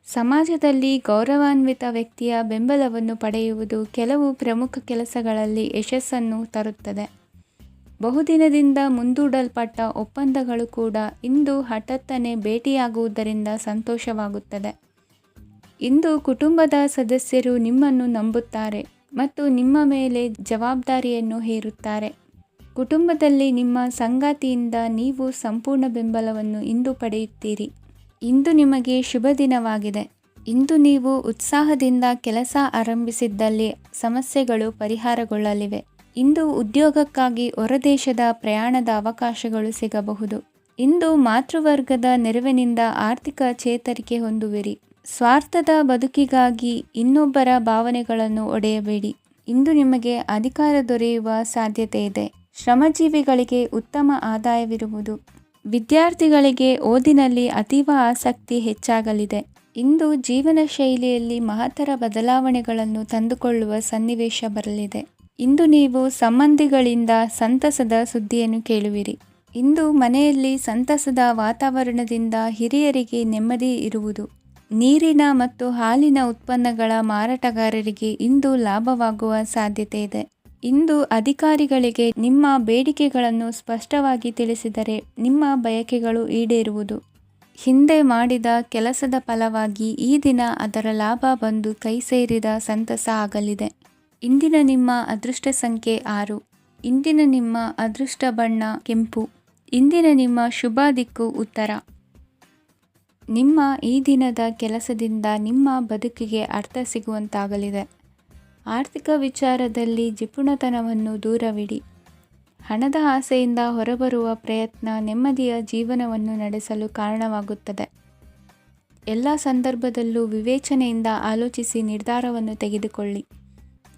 ಸಮಾಜದಲ್ಲಿ ಗೌರವಾನ್ವಿತ ವ್ಯಕ್ತಿಯ ಬೆಂಬಲವನ್ನು ಪಡೆಯುವುದು ಕೆಲವು ಪ್ರಮುಖ ಕೆಲಸಗಳಲ್ಲಿ ಯಶಸ್ಸನ್ನು ತರುತ್ತದೆ. ಬಹುದಿನದಿಂದ ಮುಂದೂಡಲ್ಪಟ್ಟ ಒಪ್ಪಂದಗಳು ಕೂಡ ಇಂದು ಹಠಾತ್ತನೆ ಭೇಟಿಯಾಗುವುದರಿಂದ ಸಂತೋಷವಾಗುತ್ತದೆ. ಇಂದು ಕುಟುಂಬದ ಸದಸ್ಯರು ನಿಮ್ಮನ್ನು ನಂಬುತ್ತಾರೆ ಮತ್ತು ನಿಮ್ಮ ಮೇಲೆ ಜವಾಬ್ದಾರಿಯನ್ನು ಹೇರುತ್ತಾರೆ. ಕುಟುಂಬದಲ್ಲಿ ನಿಮ್ಮ ಸಂಗಾತಿಯಿಂದ ನೀವು ಸಂಪೂರ್ಣ ಬೆಂಬಲವನ್ನು ಇಂದು ಪಡೆಯುತ್ತೀರಿ. ಇಂದು ನಿಮಗೆ ಶುಭ ದಿನವಾಗಿದೆ. ಇಂದು ನೀವು ಉತ್ಸಾಹದಿಂದ ಕೆಲಸ ಆರಂಭಿಸಿದ್ದಲ್ಲಿ ಸಮಸ್ಯೆಗಳು ಪರಿಹಾರಗೊಳ್ಳಲಿವೆ. ಇಂದು ಉದ್ಯೋಗಕ್ಕಾಗಿ ಹೊರದೇಶದ ಪ್ರಯಾಣದ ಅವಕಾಶಗಳು ಸಿಗಬಹುದು. ಇಂದು ಮಾತೃವರ್ಗದ ನೆರವಿನಿಂದ ಆರ್ಥಿಕ ಚೇತರಿಕೆ ಹೊಂದುವಿರಿ. ಸ್ವಾರ್ಥದ ಬದುಕಿಗಾಗಿ ಇನ್ನೊಬ್ಬರ ಭಾವನೆಗಳನ್ನು ಒಡೆಯಬೇಡಿ. ಇಂದು ನಿಮಗೆ ಅಧಿಕಾರ ದೊರೆಯುವ ಸಾಧ್ಯತೆ ಇದೆ. ಶ್ರಮಜೀವಿಗಳಿಗೆ ಉತ್ತಮ ಆದಾಯವಿರುವುದು. ವಿದ್ಯಾರ್ಥಿಗಳಿಗೆ ಓದಿನಲ್ಲಿ ಅತೀವ ಆಸಕ್ತಿ ಹೆಚ್ಚಾಗಲಿದೆ. ಇಂದು ಜೀವನ ಶೈಲಿಯಲ್ಲಿ ಮಹತ್ತರ ಬದಲಾವಣೆಗಳನ್ನು ತಂದುಕೊಳ್ಳುವ ಸನ್ನಿವೇಶ ಬರಲಿದೆ. ಇಂದು ನೀವು ಸಂಬಂಧಿಗಳಿಂದ ಸಂತಸದ ಸುದ್ದಿಯನ್ನು ಕೇಳುವಿರಿ. ಇಂದು ಮನೆಯಲ್ಲಿ ಸಂತಸದ ವಾತಾವರಣದಿಂದ ಹಿರಿಯರಿಗೆ ನೆಮ್ಮದಿ ಇರುವುದು. ನೀರಿನ ಮತ್ತು ಹಾಲಿನ ಉತ್ಪನ್ನಗಳ ಮಾರಾಟಗಾರರಿಗೆ ಇಂದು ಲಾಭವಾಗುವ ಸಾಧ್ಯತೆ ಇದೆ. ಇಂದು ಅಧಿಕಾರಿಗಳಿಗೆ ನಿಮ್ಮ ಬೇಡಿಕೆಗಳನ್ನು ಸ್ಪಷ್ಟವಾಗಿ ತಿಳಿಸಿದರೆ ನಿಮ್ಮ ಬಯಕೆಗಳು ಈಡೇರುವುದು. ಹಿಂದೆ ಮಾಡಿದ ಕೆಲಸದ ಫಲವಾಗಿ ಈ ದಿನ ಅದರ ಲಾಭ ಬಂದು ಕೈ ಸೇರಿದ ಸಂತಸ ಆಗಲಿದೆ. ಇಂದಿನ ನಿಮ್ಮ ಅದೃಷ್ಟ ಸಂಖ್ಯೆ 6. ಇಂದಿನ ನಿಮ್ಮ ಅದೃಷ್ಟ ಬಣ್ಣ ಕೆಂಪು. ಇಂದಿನ ನಿಮ್ಮ ಶುಭ ದಿಕ್ಕು ಉತ್ತರ. ನಿಮ್ಮ ಈ ದಿನದ ಕೆಲಸದಿಂದ ನಿಮ್ಮ ಬದುಕಿಗೆ ಅರ್ಥ ಸಿಗುವಂತಾಗಲಿದೆ. ಆರ್ಥಿಕ ವಿಚಾರದಲ್ಲಿ ಜಿಪುಣತನವನ್ನು ದೂರವಿಡಿ. ಹಣದ ಆಸೆಯಿಂದ ಹೊರಬರುವ ಪ್ರಯತ್ನ ನೆಮ್ಮದಿಯ ಜೀವನವನ್ನು ನಡೆಸಲು ಕಾರಣವಾಗುತ್ತದೆ. ಎಲ್ಲ ಸಂದರ್ಭದಲ್ಲೂ ವಿವೇಚನೆಯಿಂದ ಆಲೋಚಿಸಿ ನಿರ್ಧಾರವನ್ನು ತೆಗೆದುಕೊಳ್ಳಿ.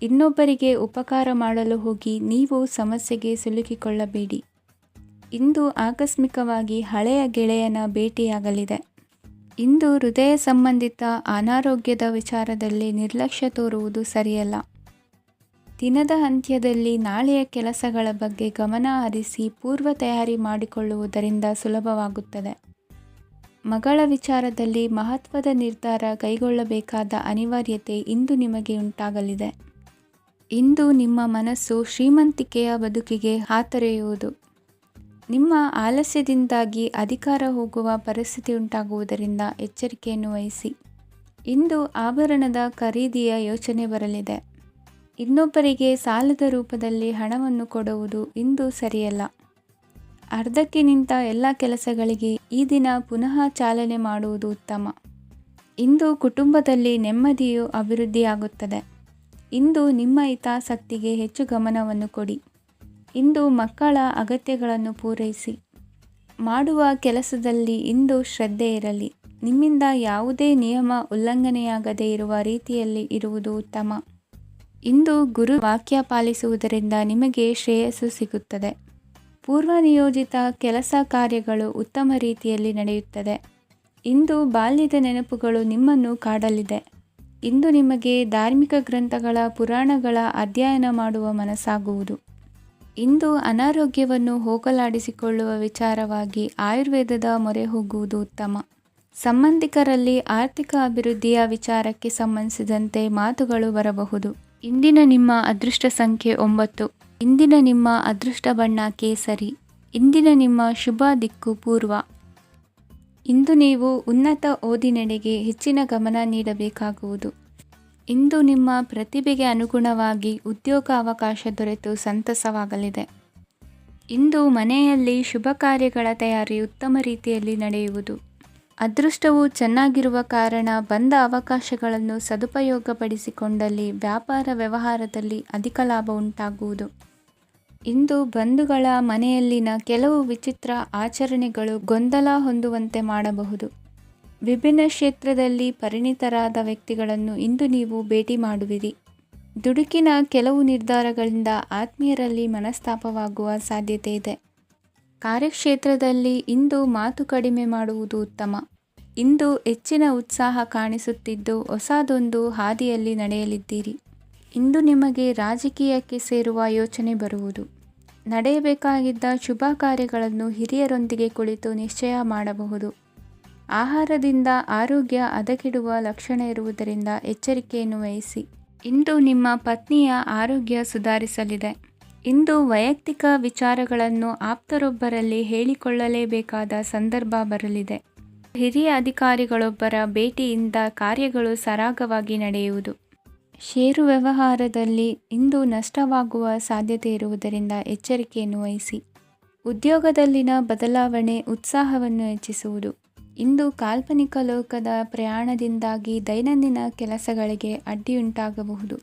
ಇನ್ನೊಬ್ಬರಿಗೆ ಉಪಕಾರ ಮಾಡಲು ಹೋಗಿ ನೀವು ಸಮಸ್ಯೆಗೆ ಸಿಲುಕಿಕೊಳ್ಳಬೇಡಿ. ಇಂದು ಆಕಸ್ಮಿಕವಾಗಿ ಹಳೆಯ ಗೆಳೆಯನ ಭೇಟಿಯಾಗಲಿದೆ. ಇಂದು ಹೃದಯ ಸಂಬಂಧಿತ ಅನಾರೋಗ್ಯದ ವಿಚಾರದಲ್ಲಿ ನಿರ್ಲಕ್ಷ್ಯ ತೋರುವುದು ಸರಿಯಲ್ಲ. ದಿನದ ಅಂತ್ಯದಲ್ಲಿ ನಾಳೆಯ ಕೆಲಸಗಳ ಬಗ್ಗೆ ಗಮನ ಹರಿಸಿ ಪೂರ್ವ ತಯಾರಿ ಮಾಡಿಕೊಳ್ಳುವುದರಿಂದ ಸುಲಭವಾಗುತ್ತದೆ. ಮಗಳ ವಿಚಾರದಲ್ಲಿ ಮಹತ್ವದ ನಿರ್ಧಾರ ಕೈಗೊಳ್ಳಬೇಕಾದ ಅನಿವಾರ್ಯತೆ ಇಂದು ನಿಮಗೆ ಉಂಟಾಗಲಿದೆ. ಇಂದು ನಿಮ್ಮ ಮನಸ್ಸು ಶ್ರೀಮಂತಿಕೆಯ ಬದುಕಿಗೆ ಹಾತೊರೆಯುವುದು. ನಿಮ್ಮ ಆಲಸ್ಯದಿಂದಾಗಿ ಅಧಿಕಾರ ಹೋಗುವ ಪರಿಸ್ಥಿತಿ ಉಂಟಾಗುವುದರಿಂದ ಎಚ್ಚರಿಕೆಯನ್ನು ವಹಿಸಿ. ಇಂದು ಆಭರಣದ ಖರೀದಿಯ ಯೋಚನೆ ಬರಲಿದೆ. ಇನ್ನೊಬ್ಬರಿಗೆ ಸಾಲದ ರೂಪದಲ್ಲಿ ಹಣವನ್ನು ಕೊಡುವುದು ಇಂದು ಸರಿಯಲ್ಲ. ಅರ್ಧಕ್ಕೆ ನಿಂತ ಎಲ್ಲ ಕೆಲಸಗಳಿಗೆ ಈ ದಿನ ಪುನಃ ಚಾಲನೆ ಮಾಡುವುದು ಉತ್ತಮ. ಇಂದು ಕುಟುಂಬದಲ್ಲಿ ನೆಮ್ಮದಿಯು ಅಭಿವೃದ್ಧಿಯಾಗುತ್ತದೆ. ಇಂದು ನಿಮ್ಮ ಹಿತಾಸಕ್ತಿಗೆ ಹೆಚ್ಚು ಗಮನವನ್ನು ಕೊಡಿ. ಇಂದು ಮಕ್ಕಳ ಅಗತ್ಯಗಳನ್ನು ಪೂರೈಸಿ. ಮಾಡುವ ಕೆಲಸದಲ್ಲಿ ಇಂದು ಶ್ರದ್ಧೆ ಇರಲಿ. ನಿಮ್ಮಿಂದ ಯಾವುದೇ ನಿಯಮ ಉಲ್ಲಂಘನೆಯಾಗದೇ ಇರುವ ರೀತಿಯಲ್ಲಿ ಇರುವುದು ಉತ್ತಮ. ಇಂದು ಗುರು ವಾಕ್ಯ ಪಾಲಿಸುವುದರಿಂದ ನಿಮಗೆ ಶ್ರೇಯಸ್ಸು ಸಿಗುತ್ತದೆ. ಪೂರ್ವ ನಿಯೋಜಿತ ಕೆಲಸ ಕಾರ್ಯಗಳು ಉತ್ತಮ ರೀತಿಯಲ್ಲಿ ನಡೆಯುತ್ತದೆ. ಇಂದು ಬಾಲ್ಯದ ನೆನಪುಗಳು ನಿಮ್ಮನ್ನು ಕಾಡಲಿದೆ. ಇಂದು ನಿಮಗೆ ಧಾರ್ಮಿಕ ಗ್ರಂಥಗಳ ಪುರಾಣಗಳ ಅಧ್ಯಯನ ಮಾಡುವ ಮನಸ್ಸಾಗುವುದು. ಇಂದು ಅನಾರೋಗ್ಯವನ್ನು ಹೋಗಲಾಡಿಸಿಕೊಳ್ಳುವ ವಿಚಾರವಾಗಿ ಆಯುರ್ವೇದದ ಮೊರೆ ಹೋಗುವುದು ಉತ್ತಮ. ಸಂಬಂಧಿಕರಲ್ಲಿ ಆರ್ಥಿಕ ಅಭಿವೃದ್ಧಿಯ ವಿಚಾರಕ್ಕೆ ಸಂಬಂಧಿಸಿದಂತೆ ಮಾತುಗಳು ಬರಬಹುದು. ಇಂದಿನ ನಿಮ್ಮ ಅದೃಷ್ಟ ಸಂಖ್ಯೆ 9. ಇಂದಿನ ನಿಮ್ಮ ಅದೃಷ್ಟ ಬಣ್ಣ ಕೇಸರಿ. ಇಂದಿನ ನಿಮ್ಮ ಶುಭ ದಿಕ್ಕು ಪೂರ್ವ. ಇಂದು ನೀವು ಉನ್ನತ ಓದಿನೆಡೆಗೆ ಹೆಚ್ಚಿನ ಗಮನ ನೀಡಬೇಕಾಗುವುದು. ಇಂದು ನಿಮ್ಮ ಪ್ರತಿಭೆಗೆ ಅನುಗುಣವಾಗಿ ಉದ್ಯೋಗ ಅವಕಾಶ ದೊರೆತು ಸಂತಸವಾಗಲಿದೆ. ಇಂದು ಮನೆಯಲ್ಲಿ ಶುಭ ಕಾರ್ಯಗಳ ತಯಾರಿ ಉತ್ತಮ ರೀತಿಯಲ್ಲಿ ನಡೆಯುವುದು. ಅದೃಷ್ಟವು ಚೆನ್ನಾಗಿರುವ ಕಾರಣ ಬಂದ ಅವಕಾಶಗಳನ್ನು ಸದುಪಯೋಗಪಡಿಸಿಕೊಂಡಲ್ಲಿ ವ್ಯಾಪಾರ ವ್ಯವಹಾರದಲ್ಲಿ ಅಧಿಕ ಲಾಭ ಉಂಟಾಗುವುದು. ಇಂದು ಬಂಧುಗಳ ಮನೆಯಲ್ಲಿನ ಕೆಲವು ವಿಚಿತ್ರ ಆಚರಣೆಗಳು ಗೊಂದಲ ಹೊಂದುವಂತೆ ಮಾಡಬಹುದು. ವಿಭಿನ್ನ ಕ್ಷೇತ್ರದಲ್ಲಿ ಪರಿಣಿತರಾದ ವ್ಯಕ್ತಿಗಳನ್ನು ಇಂದು ನೀವು ಭೇಟಿ ಮಾಡುವಿರಿ. ದುಡುಕಿನ ಕೆಲವು ನಿರ್ಧಾರಗಳಿಂದ ಆತ್ಮೀಯರಲ್ಲಿ ಮನಸ್ತಾಪವಾಗುವ ಸಾಧ್ಯತೆ ಇದೆ. ಕಾರ್ಯಕ್ಷೇತ್ರದಲ್ಲಿ ಇಂದು ಮಾತು ಕಡಿಮೆ ಮಾಡುವುದು ಉತ್ತಮ. ಇಂದು ಹೆಚ್ಚಿನ ಉತ್ಸಾಹ ಕಾಣಿಸುತ್ತಿದ್ದು ಹೊಸದೊಂದು ಹಾದಿಯಲ್ಲಿ ನಡೆಯಲಿದ್ದೀರಿ. ಇಂದು ನಿಮಗೆ ರಾಜಕೀಯಕ್ಕೆ ಸೇರುವ ಯೋಚನೆ ಬರುವುದು. ನಡೆಯಬೇಕಾಗಿದ್ದ ಶುಭ ಕಾರ್ಯಗಳನ್ನು ಹಿರಿಯರೊಂದಿಗೆ ಕುಳಿತು ನಿಶ್ಚಯ ಮಾಡಬಹುದು. ಆಹಾರದಿಂದ ಆರೋಗ್ಯ ಹದಗೆಡುವ ಲಕ್ಷಣ ಇರುವುದರಿಂದ ಎಚ್ಚರಿಕೆಯನ್ನು ವಹಿಸಿ. ಇಂದು ನಿಮ್ಮ ಪತ್ನಿಯ ಆರೋಗ್ಯ ಸುಧಾರಿಸಲಿದೆ. ಇಂದು ವೈಯಕ್ತಿಕ ವಿಚಾರಗಳನ್ನು ಆಪ್ತರೊಬ್ಬರಲ್ಲಿ ಹೇಳಿಕೊಳ್ಳಲೇಬೇಕಾದ ಸಂದರ್ಭ ಬರಲಿದೆ. ಹಿರಿಯ ಅಧಿಕಾರಿಗಳೊಬ್ಬರ ಭೇಟಿಯಿಂದ ಕಾರ್ಯಗಳು ಸರಾಗವಾಗಿ ನಡೆಯುವುದು. ಷೇರು ವ್ಯವಹಾರದಲ್ಲಿ ಇಂದು ನಷ್ಟವಾಗುವ ಸಾಧ್ಯತೆ ಇರುವುದರಿಂದ ಎಚ್ಚರಿಕೆಯನ್ನು ವಹಿಸಿ. ಉದ್ಯೋಗದಲ್ಲಿನ ಬದಲಾವಣೆ ಉತ್ಸಾಹವನ್ನು ಹೆಚ್ಚಿಸುವುದು. ಇಂದು ಕಾಲ್ಪನಿಕ ಲೋಕದ ಪ್ರಯಾಣದಿಂದಾಗಿ ದೈನಂದಿನ ಕೆಲಸಗಳಿಗೆ ಅಡ್ಡಿಯುಂಟಾಗಬಹುದು.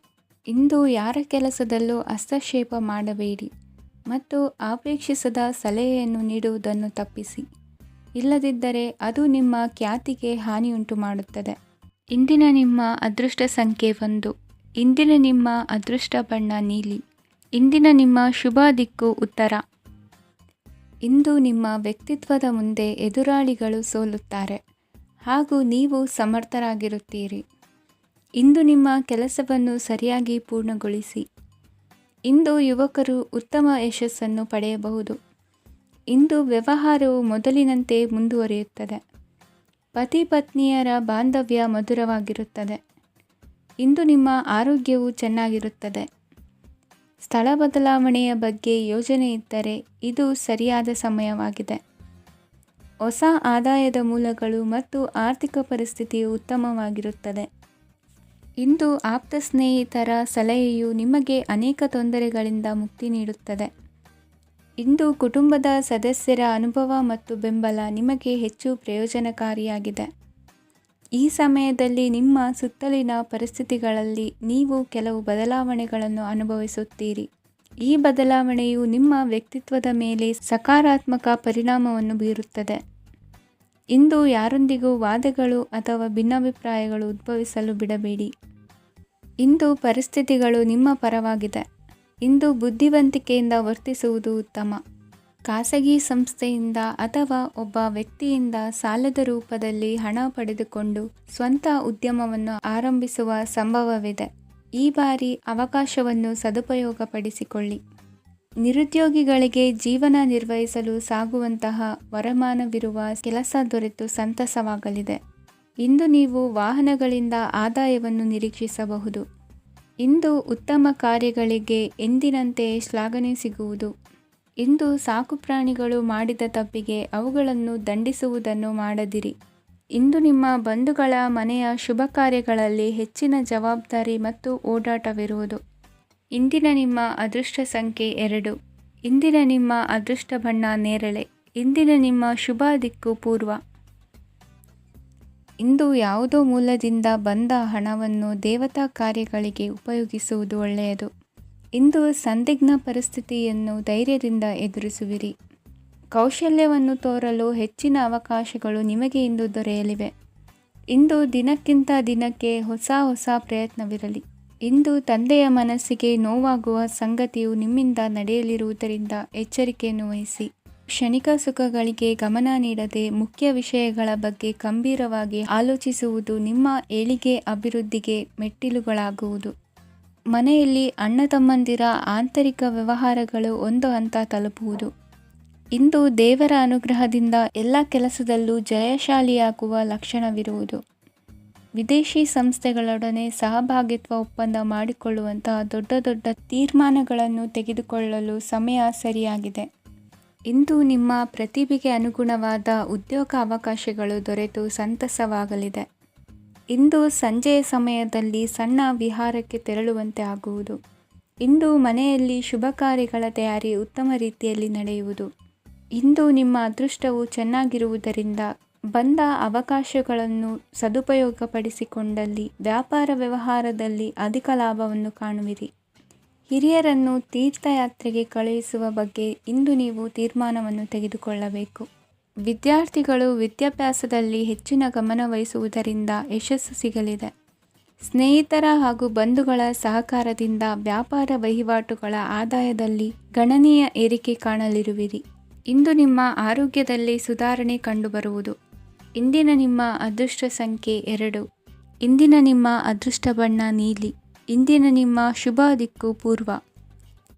ಇಂದು ಯಾರ ಕೆಲಸದಲ್ಲೂ ಹಸ್ತಕ್ಷೇಪ ಮಾಡಬೇಡಿ ಮತ್ತು ಅಪೇಕ್ಷಿಸದ ಸಲಹೆಯನ್ನು ನೀಡುವುದನ್ನು ತಪ್ಪಿಸಿ. ಇಲ್ಲದಿದ್ದರೆ ಅದು ನಿಮ್ಮ ಖ್ಯಾತಿಗೆ ಹಾನಿಯುಂಟು ಮಾಡುತ್ತದೆ. ಇಂದಿನ ನಿಮ್ಮ ಅದೃಷ್ಟ ಸಂಖ್ಯೆ 1. ಇಂದಿನ ನಿಮ್ಮ ಅದೃಷ್ಟ ಬಣ್ಣ ನೀಲಿ. ಇಂದಿನ ನಿಮ್ಮ ಶುಭ ದಿಕ್ಕು ಉತ್ತರ. ಇಂದು ನಿಮ್ಮ ವ್ಯಕ್ತಿತ್ವದ ಮುಂದೆ ಎದುರಾಳಿಗಳು ಸೋಲುತ್ತಾರೆ ಹಾಗೂ ನೀವು ಸಮರ್ಥರಾಗಿರುತ್ತೀರಿ. ಇಂದು ನಿಮ್ಮ ಕೆಲಸವನ್ನು ಸರಿಯಾಗಿ ಪೂರ್ಣಗೊಳಿಸಿ. ಇಂದು ಯುವಕರು ಉತ್ತಮ ಯಶಸ್ಸನ್ನು ಪಡೆಯಬಹುದು. ಇಂದು ವ್ಯವಹಾರವು ಮೊದಲಿನಂತೆ ಮುಂದುವರಿಯುತ್ತದೆ. ಪತಿ ಪತ್ನಿಯರ ಬಾಂಧವ್ಯ ಮಧುರವಾಗಿರುತ್ತದೆ. ಇಂದು ನಿಮ್ಮ ಆರೋಗ್ಯವು ಚೆನ್ನಾಗಿರುತ್ತದೆ. ಸ್ಥಳ ಬದಲಾವಣೆಯ ಬಗ್ಗೆ ಯೋಜನೆ ಇದ್ದರೆ ಇದು ಸರಿಯಾದ ಸಮಯವಾಗಿದೆ. ಹೊಸ ಆದಾಯದ ಮೂಲಗಳು ಮತ್ತು ಆರ್ಥಿಕ ಪರಿಸ್ಥಿತಿಯು ಉತ್ತಮವಾಗಿರುತ್ತದೆ. ಇಂದು ಆಪ್ತ ಸ್ನೇಹಿತರ ಸಲಹೆಯು ನಿಮಗೆ ಅನೇಕ ತೊಂದರೆಗಳಿಂದ ಮುಕ್ತಿ ನೀಡುತ್ತದೆ. ಇಂದು ಕುಟುಂಬದ ಸದಸ್ಯರ ಅನುಭವ ಮತ್ತು ಬೆಂಬಲ ನಿಮಗೆ ಹೆಚ್ಚು ಪ್ರಯೋಜನಕಾರಿಯಾಗಿದೆ. ಈ ಸಮಯದಲ್ಲಿ ನಿಮ್ಮ ಸುತ್ತಲಿನ ಪರಿಸ್ಥಿತಿಗಳಲ್ಲಿ ನೀವು ಕೆಲವು ಬದಲಾವಣೆಗಳನ್ನು ಅನುಭವಿಸುತ್ತೀರಿ. ಈ ಬದಲಾವಣೆಯು ನಿಮ್ಮ ವ್ಯಕ್ತಿತ್ವದ ಮೇಲೆ ಸಕಾರಾತ್ಮಕ ಪರಿಣಾಮವನ್ನು ಬೀರುತ್ತದೆ. ಇಂದು ಯಾರೊಂದಿಗೂ ವಾದಗಳು ಅಥವಾ ಭಿನ್ನಾಭಿಪ್ರಾಯಗಳು ಉದ್ಭವಿಸಲು ಬಿಡಬೇಡಿ. ಇಂದು ಪರಿಸ್ಥಿತಿಗಳು ನಿಮ್ಮ ಪರವಾಗಿದೆ. ಇಂದು ಬುದ್ಧಿವಂತಿಕೆಯಿಂದ ವರ್ತಿಸುವುದು ಉತ್ತಮ. ಖಾಸಗಿ ಸಂಸ್ಥೆಯಿಂದ ಅಥವಾ ಒಬ್ಬ ವ್ಯಕ್ತಿಯಿಂದ ಸಾಲದ ರೂಪದಲ್ಲಿ ಹಣ ಪಡೆದುಕೊಂಡು ಸ್ವಂತ ಉದ್ಯಮವನ್ನು ಆರಂಭಿಸುವ ಸಂಭವವಿದೆ. ಈ ಬಾರಿ ಅವಕಾಶವನ್ನು ಸದುಪಯೋಗಪಡಿಸಿಕೊಳ್ಳಿ. ನಿರುದ್ಯೋಗಿಗಳಿಗೆ ಜೀವನ ನಿರ್ವಹಿಸಲು ಸಾಗುವಂತಹ ವರಮಾನವಿರುವ ಕೆಲಸ ದೊರೆತು ಸಂತಸವಾಗಲಿದೆ. ಇಂದು ನೀವು ವಾಹನಗಳಿಂದ ಆದಾಯವನ್ನು ನಿರೀಕ್ಷಿಸಬಹುದು. ಇಂದು ಉತ್ತಮ ಕಾರ್ಯಗಳಿಗೆ ಎಂದಿನಂತೆ ಶ್ಲಾಘನೆ ಸಿಗುವುದು. ಇಂದು ಸಾಕುಪ್ರಾಣಿಗಳು ಮಾಡಿದ ತಪ್ಪಿಗೆ ಅವುಗಳನ್ನು ದಂಡಿಸುವುದನ್ನು ಮಾಡದಿರಿ. ಇಂದು ನಿಮ್ಮ ಬಂಧುಗಳ ಮನೆಯ ಶುಭ ಕಾರ್ಯಗಳಲ್ಲಿ ಹೆಚ್ಚಿನ ಜವಾಬ್ದಾರಿ ಮತ್ತು ಓಡಾಟವಿರುವುದು. ಇಂದಿನ ನಿಮ್ಮ ಅದೃಷ್ಟ ಸಂಖ್ಯೆ 2. ಇಂದಿನ ನಿಮ್ಮ ಅದೃಷ್ಟ ಬಣ್ಣ ನೇರಳೆ. ಇಂದಿನ ನಿಮ್ಮ ಶುಭ ದಿಕ್ಕು ಪೂರ್ವ. ಇಂದು ಯಾವುದೋ ಮೂಲದಿಂದ ಬಂದ ಹಣವನ್ನು ದೇವತಾ ಕಾರ್ಯಗಳಿಗೆ ಉಪಯೋಗಿಸುವುದು ಒಳ್ಳೆಯದು. ಇಂದು ಸಂದಿಗ್ಧ ಪರಿಸ್ಥಿತಿಯನ್ನು ಧೈರ್ಯದಿಂದ ಎದುರಿಸುವಿರಿ. ಕೌಶಲ್ಯವನ್ನು ತೋರಲು ಹೆಚ್ಚಿನ ಅವಕಾಶಗಳು ನಿಮಗೆ ಇಂದು ದೊರೆಯಲಿವೆ. ಇಂದು ದಿನಕ್ಕಿಂತ ದಿನಕ್ಕೆ ಹೊಸ ಪ್ರಯತ್ನವಿರಲಿ. ಇಂದು ತಂದೆಯ ಮನಸ್ಸಿಗೆ ನೋವಾಗುವ ಸಂಗತಿಯು ನಿಮ್ಮಿಂದ ನಡೆಯಲಿರುವುದರಿಂದ ಎಚ್ಚರಿಕೆಯನ್ನು ವಹಿಸಿ. ಕ್ಷಣಿಕ ಸುಖಗಳಿಗೆ ಗಮನ ನೀಡದೆ ಮುಖ್ಯ ವಿಷಯಗಳ ಬಗ್ಗೆ ಗಂಭೀರವಾಗಿ ಆಲೋಚಿಸುವುದು ನಿಮ್ಮ ಏಳಿಗೆ ಅಭಿವೃದ್ಧಿಗೆ ಮೆಟ್ಟಿಲುಗಳಾಗುವುದು. ಮನೆಯಲ್ಲಿ ಅಣ್ಣ ತಮ್ಮಂದಿರ ಆಂತರಿಕ ವ್ಯವಹಾರಗಳು ಒಂದು ಹಂತ ತಲುಪುವುದು. ಇಂದು ದೇವರ ಅನುಗ್ರಹದಿಂದ ಎಲ್ಲ ಕೆಲಸದಲ್ಲೂ ಜಯಶಾಲಿಯಾಗುವ ಲಕ್ಷಣವಿರುವುದು. ವಿದೇಶಿ ಸಂಸ್ಥೆಗಳೊಡನೆ ಸಹಭಾಗಿತ್ವ ಒಪ್ಪಂದ ಮಾಡಿಕೊಳ್ಳುವಂತಹ ದೊಡ್ಡ ತೀರ್ಮಾನಗಳನ್ನು ತೆಗೆದುಕೊಳ್ಳಲು ಸಮಯ ಸರಿಯಾಗಿದೆ. ಇಂದು ನಿಮ್ಮ ಪ್ರತಿಭೆಗೆ ಅನುಗುಣವಾದ ಉದ್ಯೋಗ ಅವಕಾಶಗಳು ದೊರೆತು ಸಂತಸವಾಗಲಿದೆ. ಇಂದು ಸಂಜೆಯ ಸಮಯದಲ್ಲಿ ಸಣ್ಣ ವಿಹಾರಕ್ಕೆ ತೆರಳುವಂತೆ ಆಗುವುದು. ಇಂದು ಮನೆಯಲ್ಲಿ ಶುಭ ಕಾರ್ಯಗಳ ತಯಾರಿ ಉತ್ತಮ ರೀತಿಯಲ್ಲಿ ನಡೆಯುವುದು. ಇಂದು ನಿಮ್ಮ ಅದೃಷ್ಟವು ಚೆನ್ನಾಗಿರುವುದರಿಂದ ಬಂದ ಅವಕಾಶಗಳನ್ನು ಸದುಪಯೋಗಪಡಿಸಿಕೊಂಡಲ್ಲಿ ವ್ಯಾಪಾರ ವ್ಯವಹಾರದಲ್ಲಿ ಅಧಿಕ ಲಾಭವನ್ನು ಕಾಣುವಿರಿ. ಹಿರಿಯರನ್ನು ತೀರ್ಥಯಾತ್ರೆಗೆ ಕಳುಹಿಸುವ ಬಗ್ಗೆ ಇಂದು ನೀವು ತೀರ್ಮಾನವನ್ನು ತೆಗೆದುಕೊಳ್ಳಬೇಕು. ವಿದ್ಯಾರ್ಥಿಗಳು ವಿದ್ಯಾಭ್ಯಾಸದಲ್ಲಿ ಹೆಚ್ಚಿನ ಗಮನ ವಹಿಸುವುದರಿಂದ ಯಶಸ್ಸು ಸಿಗಲಿದೆ. ಸ್ನೇಹಿತರ ಹಾಗೂ ಬಂಧುಗಳ ಸಹಕಾರದಿಂದ ವ್ಯಾಪಾರ ವಹಿವಾಟುಗಳ ಆದಾಯದಲ್ಲಿ ಗಣನೀಯ ಏರಿಕೆ ಕಾಣಲಿರುವಿರಿ. ಇಂದು ನಿಮ್ಮ ಆರೋಗ್ಯದಲ್ಲಿ ಸುಧಾರಣೆ ಕಂಡುಬರುವುದು. ಇಂದಿನ ನಿಮ್ಮ ಅದೃಷ್ಟ ಸಂಖ್ಯೆ 2. ಇಂದಿನ ನಿಮ್ಮ ಅದೃಷ್ಟ ಬಣ್ಣ ನೀಲಿ. ಇಂದಿನ ನಿಮ್ಮ ಶುಭ ದಿಕ್ಕು ಪೂರ್ವ.